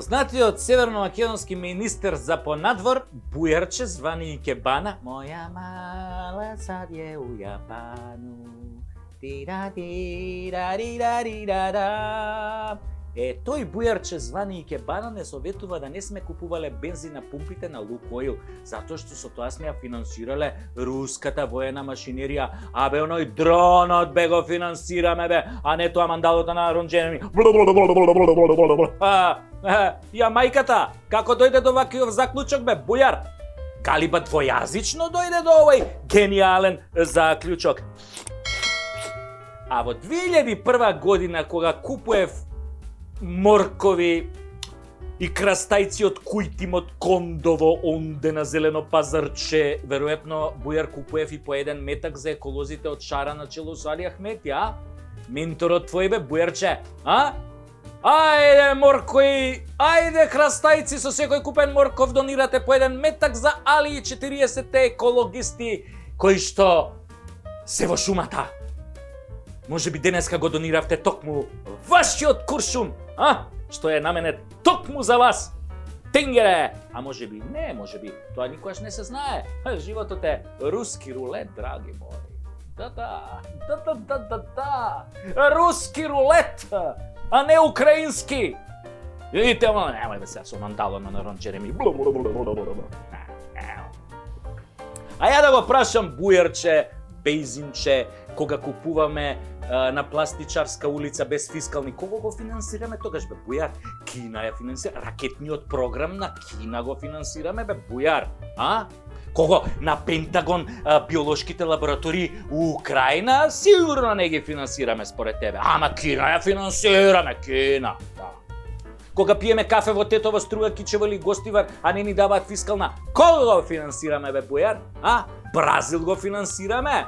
Познатиот северно-македонски министер за понадвор, Бујарче, звани Икебана, моја мала сад е у Јапану. Тој Бујарче звани Икебана не советува да не сме купувале бензин на пумпите на Лукоил, затоа што со тоа сме ја финансирале руската воена машинерија, бе оној дронот бе го финансираме бе, а не тоа мандалото на Ронџенеми. Ја мајката, како дојде до вакиов заклучок бе, Бујар? Калиба двојазично дојде до овој гениален заклучок. А во 2001 година, кога купуев моркови и крастајци од Кујтимот Кондово онде на зелено пазарче, веројатно Бујар купуев и по еден метак за еколозите од Шара на чело со Али Ахмети, Менторот твој бе, Бујарче, Ајде моркови, ајде крастајци со секој купен морков донирате по еден метак за Али и 40 екологисти кои што се во шумата. Може би денеска го дониравте токму вашиот куршум, што е наменет токму за вас. Тенгере! А може би не, може би тоа никогаш не се знае. Животот е руски рулет, драги мои. Да. Руски рулет, а не украински. Видите, немај да се со мандалото на Ронџенеми. А ја да го прашам Бујарче, Бейзинче, кога купуваме на Пластичарска улица без фискални, кого го финансираме тогаш бе, Бујар? Кина ја финансира, ракетниот програм на Кина го финансираме бе, Бујар, Кого на Пентагон биолошките лаборатории у Украина сигурно не ги финансираме според тебе. Ама Кина ја финансираме, Кина. Кога пиеме кафе во Тетова струја, Кичево или Гостивар, а не ни даваат фискална, кого го финансираме бе, Бујар? Бразил го финансираме?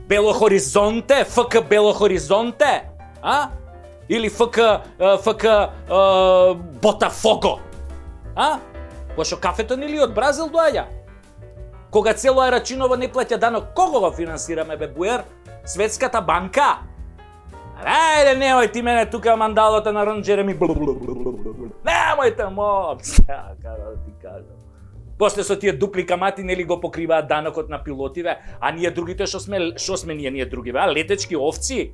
Бело Хоризонте, ФК Бело Хоризонте? Или ФК Ботафого? Пошто кафето нели од Бразил доаѓа? Кога цело Арачиново не плаќа данок, кого го финансираме бе, Бујар? Светската банка? Ајде, немој ти мене тука мандалото на Ронџенеми. Немојте, момци, како да ти кажам. После со тие дупли камати нели го покриваат данокот на пилотиве, а ние другите што сме ние другиве, летечки овци,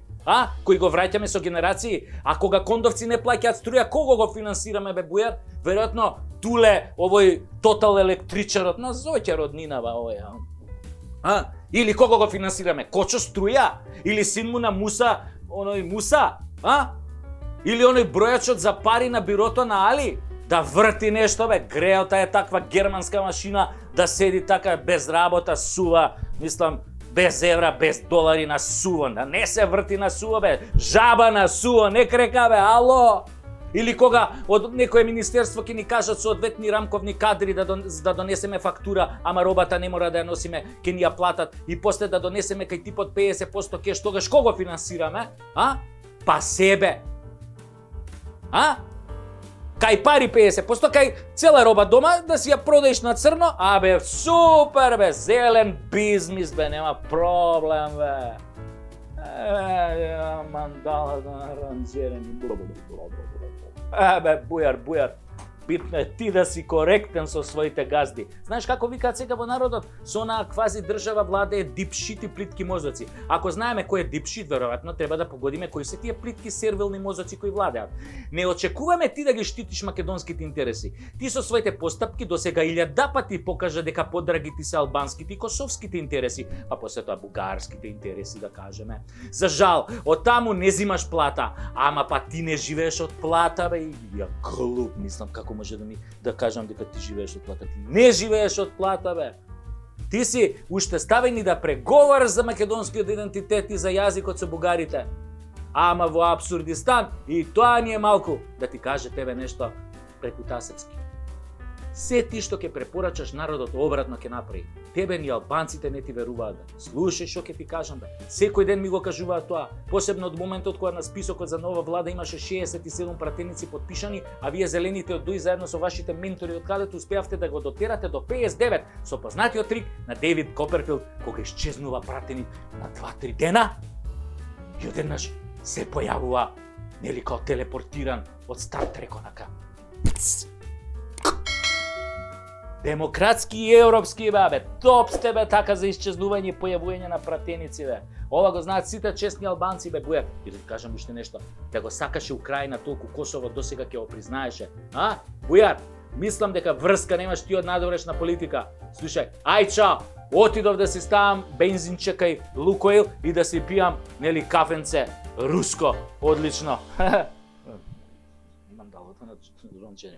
кои го враќаме со генерации, а кога кондовци не плаќаат струја, кого го финансираме бе, Бујар? Веројатно Туле, овој Тотал електричарот на Зоќа роднинава овој, Или кого го финансираме? Кочо струја? Или син му на Муса, оној Муса, Или оној бројачот за пари на бирото на Али? Да врти нешто бе, греота е таква германска машина, да седи така без работа, сува, мислам, без евра, без долари на суво, да не се врти на суво бе, жаба на суво, не крека бе, ало! Или кога од некое министерство ќе ни кажат соодветни рамковни кадри да донесеме фактура, ама робата не мора да ја носиме, ќе ни ја платат и после да донесеме кај типот 50% кеш, тогаш кого финансираме? Па себе. Кај пари 50%, кај цела роба дома да си ја продаеш на црно, бе, супер бе, зелен бизнис бе, нема проблем бе. Мандала на Ронџенеми. Бе, Бујар, битно е ти да си коректен со своите газди. Знаеш како викаат сега во народот? Со онаа квази држава владее дипшит и плитки мозоци. Ако знаеме кој е дипшит, веројатно треба да погодиме кои се тие плитки сервилни мозоци кои владеат. Не очекуваме ти да ги штитиш македонските интереси. Ти со своите постапки досега 1000 пати покажа дека подраги ти се албанските и косовските интереси, а после тоа бугарските интереси да кажеме. За жал, од таму не зимаш плата, ама па ти не живееш од плата бе, ја глуп, мислам како може да кажам дека ти живееш од плата. Ти не живееш од плата бе. Ти си уште ставени да преговараш за македонскиот идентитет и за јазикот со бугарите. Ама во Апсурдистан и тоа ни е малку, да ти каже тебе нешто прекутасецки. Се ти што ќе препорачаш народот обратно ќе направи. Тебе ни албанците не ти веруваат. Слушај што ќе ти кажам бе. Секој ден ми го кажуваат тоа. Посебно од моментот кога на списокот за нова влада имаше 67 пратеници подпишани, а вие зелените од ДУИ заедно со вашите ментори од кадето успеавте да го дотерате до 59 со познатиот трик на Дейвид Коперфилд кога исчезнува пратеник на 2-3 дена и одеднаш се појавува Нели као телепортиран од Стар Трек онака. Демократски и европски бе, топ сте бе така за исчезнување и појавување на пратеници бе. Ова го знаат сите честни албанци бе Бујар. И да ти кажам уште нешто, да го сакаше Украина толку Косово досега ќе го признаеше. А? Бујар, мислам дека врска немаш ти од надворешна политика. Слушај, ај чао, отидов да си ставам бензинче кај Лукойл и да си пијам, нели, кафенце руско, одлично. Имам да одам на рончење.